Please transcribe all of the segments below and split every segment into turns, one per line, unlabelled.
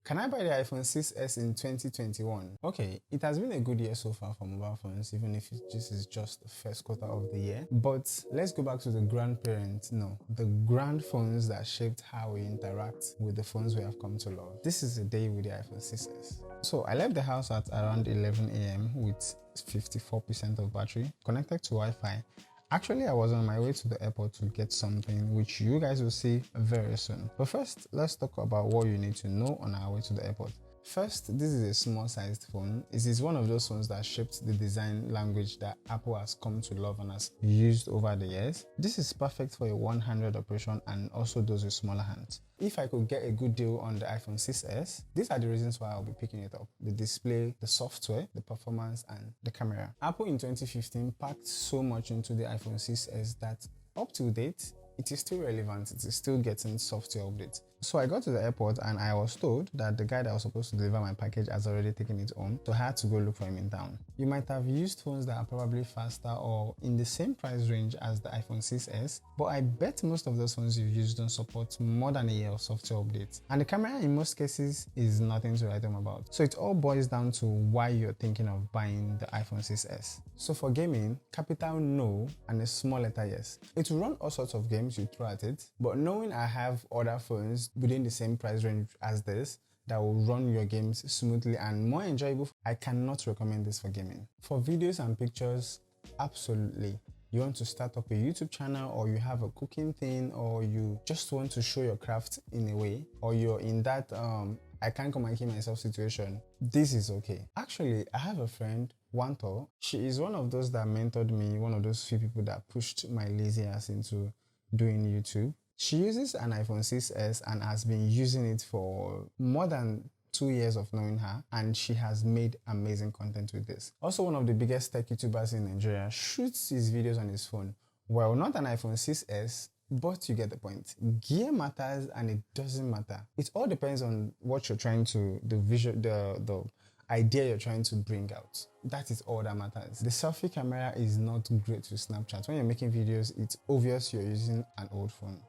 Can I buy the iPhone 6s in 2021? Okay, it has been a good year so far for mobile phones, even if this is just the first quarter of the year. But let's go back to the the grand phones that shaped how we interact with the phones we have come to love. This is the day with the iPhone 6s. So I left the house at around 11 a.m. with 54% of battery, connected to Wi-Fi. Actually, I was on my way to the airport to get something which you guys will see very soon. But first, let's talk about what you need to know on our way to the airport. First, this is a small sized phone. It is one of those phones that shaped the design language that Apple has come to love and has used over the years. This is perfect for a one-handed operation and also those with smaller hands. If I could get a good deal on the iPhone 6s, these are the reasons why I'll be picking it up: the display, the software, the performance, and the camera. Apple in 2015 packed so much into the iPhone 6s that up to date, it is still relevant, it is still getting software updates. So I got to the airport and I was told that the guy that was supposed to deliver my package has already taken it home, so I had to go look for him in town. You might have used phones that are probably faster or in the same price range as the iPhone 6s, but I bet most of those phones you've used don't support more than a year of software updates. And the camera in most cases is nothing to write home about. So it all boils down to why you're thinking of buying the iPhone 6s. So for gaming, capital no and a small letter yes. It will run all sorts of games you throw at it, but knowing I have other phones within the same price range as this that will run your games smoothly and more enjoyable, I cannot recommend this for gaming. For videos and pictures, absolutely. You want to start up a YouTube channel, or you have a cooking thing, or you just want to show your craft in a way, or you're in that I can't come and kill myself situation, this is okay. Actually, I have a friend, Wanto. She is one of those that mentored me, one of those few people that pushed my lazy ass into doing YouTube. She uses an iPhone 6s and has been using it for more than 2 years of knowing her, and she has made amazing content with this. Also, one of the biggest tech YouTubers in Nigeria shoots his videos on his phone. Well, not an iPhone 6s, but you get the point. Gear matters and it doesn't matter. It all depends on what you're trying to, the idea you're trying to bring out. That is all that matters. The selfie camera is not great to Snapchat. When you're making videos, it's obvious you're using an old phone.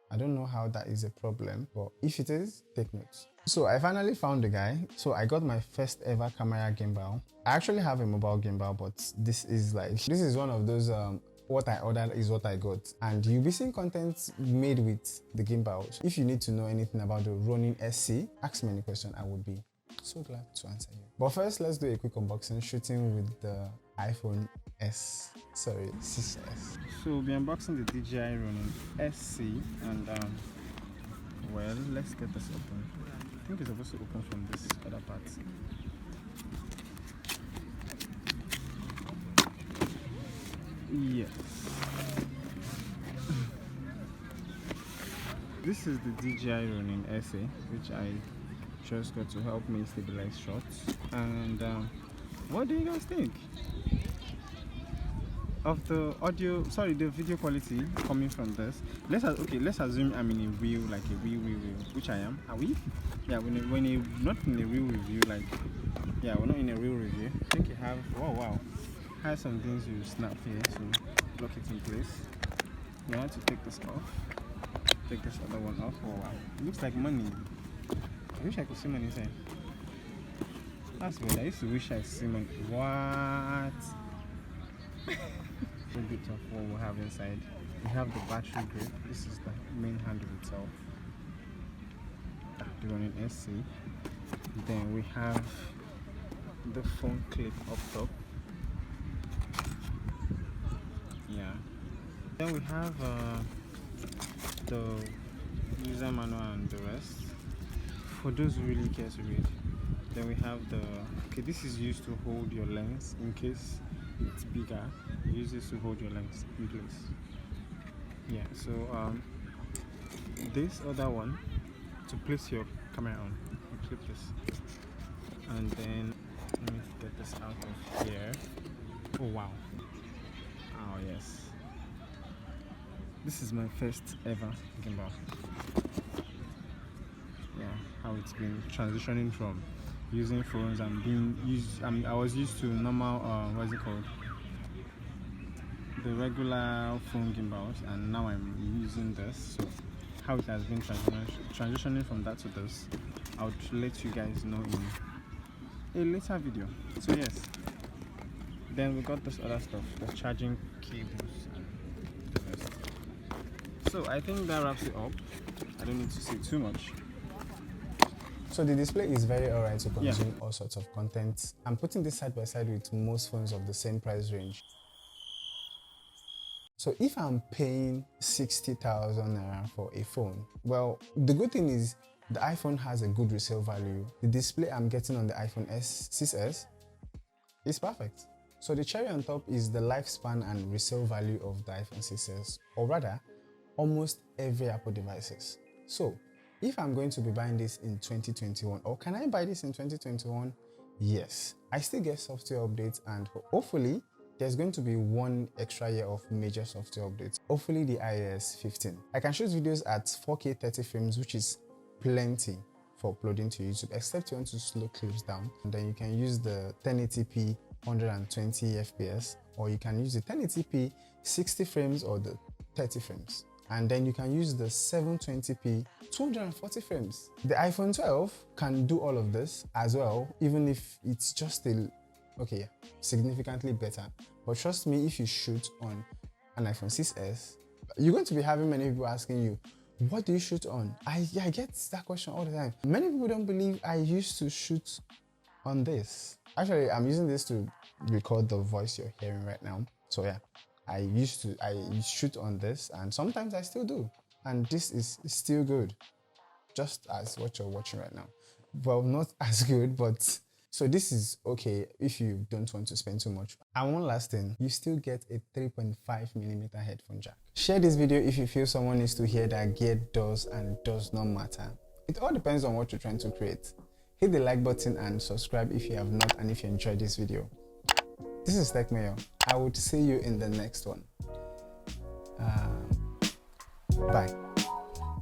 I don't know how that is a problem, but if it is, take notes. So I finally found the guy. So I got my first ever camera gimbal. I actually have a mobile gimbal, but this is one of those what I ordered is what I got. And you'll be seeing content made with the gimbal. So if you need to know anything about the Ronin SC, ask me any question, I would be so glad to answer you. But first, let's do a quick unboxing shooting with the iPhone 6s. So we'll be unboxing the DJI Ronin SC, and well, let's get this open. I think it's supposed to open from this other part. Yes. This is the DJI Ronin SC, which I just got to help me stabilize shots. And what do you guys think of the the video quality coming from this? Let's assume I'm in a real review, which I am. Are we? Yeah, when not in a real review, we're not in a real review. I think you have, oh wow, has some things you snap here to lock it in place. You want to take this off, take this other one off. Oh wow, it looks like money. I wish I could see money inside. That's weird. I used to wish I could see money. What? A bit of what we have inside. We have the battery grip. This is the main handle itself. The Ronin SC. Then we have the phone clip up top. Yeah. Then we have the user manual and the rest, for those who really care to read. Then we have this is used to hold your lens in case it's bigger. You use this to hold your lens in place. Yeah, so this other one to place your camera on. You clip this, and then let me get this out of here. Oh wow. Oh yes. This is my first ever gimbal. Yeah, how it's been transitioning from using phones and I was used to normal what's it called, the regular phone gimbals, and now I'm using this. So how it has been transitioning from that to this. I would let you guys know in a later video. So yes, then we got this other stuff, the charging cables and the rest. So I think that wraps it up. I don't need to say too much. So the display is very alright to consume all sorts of content. I'm putting this side by side with most phones of the same price range. So if I'm paying 60,000 naira for a phone, well, the good thing is the iPhone has a good resale value. The display I'm getting on the iPhone 6s is perfect. So the cherry on top is the lifespan and resale value of the iPhone 6s, or rather, almost every Apple devices. So if I'm going to be buying this in 2021, or can I buy this in 2021? Yes, I still get software updates, and hopefully there's going to be one extra year of major software updates. Hopefully the iOS 15. I can shoot videos at 4K 30 frames, which is plenty for uploading to YouTube, except you want to slow clips down. And then you can use the 1080p 120 FPS, or you can use the 1080p 60 frames or the 30 frames. And then you can use the 720p 240 frames. The iPhone 12 can do all of this as well, even if it's just still significantly better. But trust me, if you shoot on an iPhone 6s, you're going to be having many people asking you, what do you shoot on? I get that question all the time. Many people don't believe I used to shoot on this. Actually, I'm using this to record the voice you're hearing right now. So yeah, I shoot on this, and sometimes I still do. And this is still good, just as what you're watching right now. Well, not as good, but so this is okay if you don't want to spend too much. And one last thing, you still get a 3.5mm headphone jack. Share this video if you feel someone needs to hear that gear does and does not matter. It all depends on what you're trying to create. Hit the like button and subscribe if you have not, and if you enjoyed this video. This is Tech Mayor. I would see you in the next one. Bye.